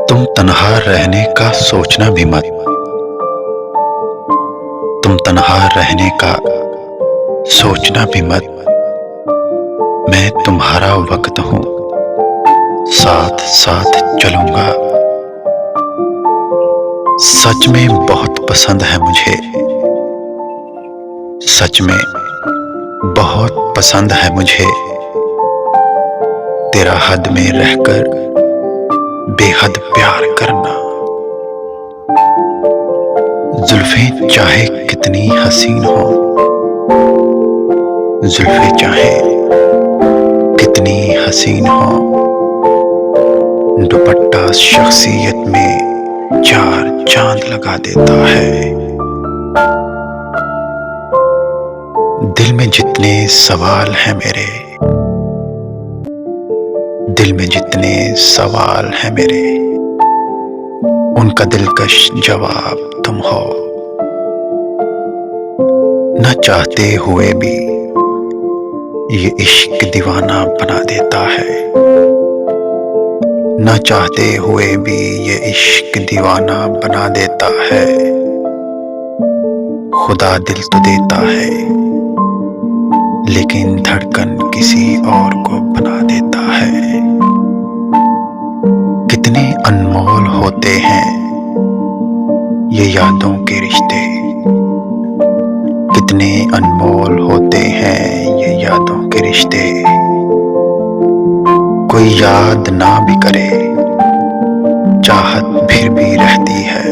तुम तन्हा रहने का सोचना भी मत। तुम तन्हा रहने का सोचना भी मत। मैं तुम्हारा वक्त हूँ, साथ साथ चलूंगा। सच में बहुत पसंद है मुझे, सच में बहुत पसंद है मुझे तेरा हद में रहकर बेहद प्यार करना। जुल्फें चाहे कितनी हसीन हो, जुल्फें चाहे कितनी हसीन हो, दुपट्टा शख्सियत में चार चांद लगा देता है। दिल में जितने सवाल हैं मेरे, दिल में जितने सवाल हैं मेरे, उनका दिलकश जवाब तुम हो। न चाहते हुए भी ये इश्क दीवाना बना देता है, न चाहते हुए भी ये इश्क दीवाना बना देता है। खुदा दिल तो देता है, लेकिन धड़कन किसी और को बना देता है। कितने अनमोल होते हैं ये यादों के रिश्ते, कितने अनमोल होते हैं ये यादों के रिश्ते। कोई याद ना भी करे, चाहत फिर भी रहती है।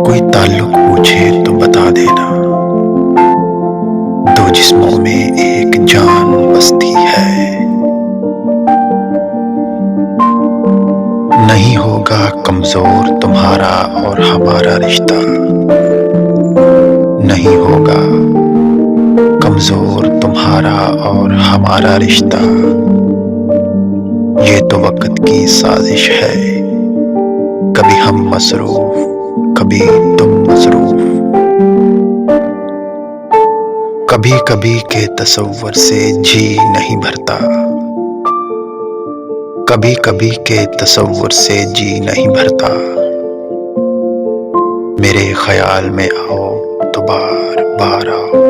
कोई ताल्लुक पूछे तो बता देना, दो जिस्मों में एक जान बसती है। नहीं होगा कमजोर तुम्हारा और हमारा रिश्ता, नहीं होगा कमजोर तुम्हारा और हमारा रिश्ता। ये तो वक्त की साजिश है, कभी हम मसरूफ कभी तुम मसरूफ। कभी कभी के तसव्वुर से जी नहीं भरता, कभी कभी के तसव्वुर से जी नहीं भरता। मेरे ख्याल में आओ तो बार बार आओ।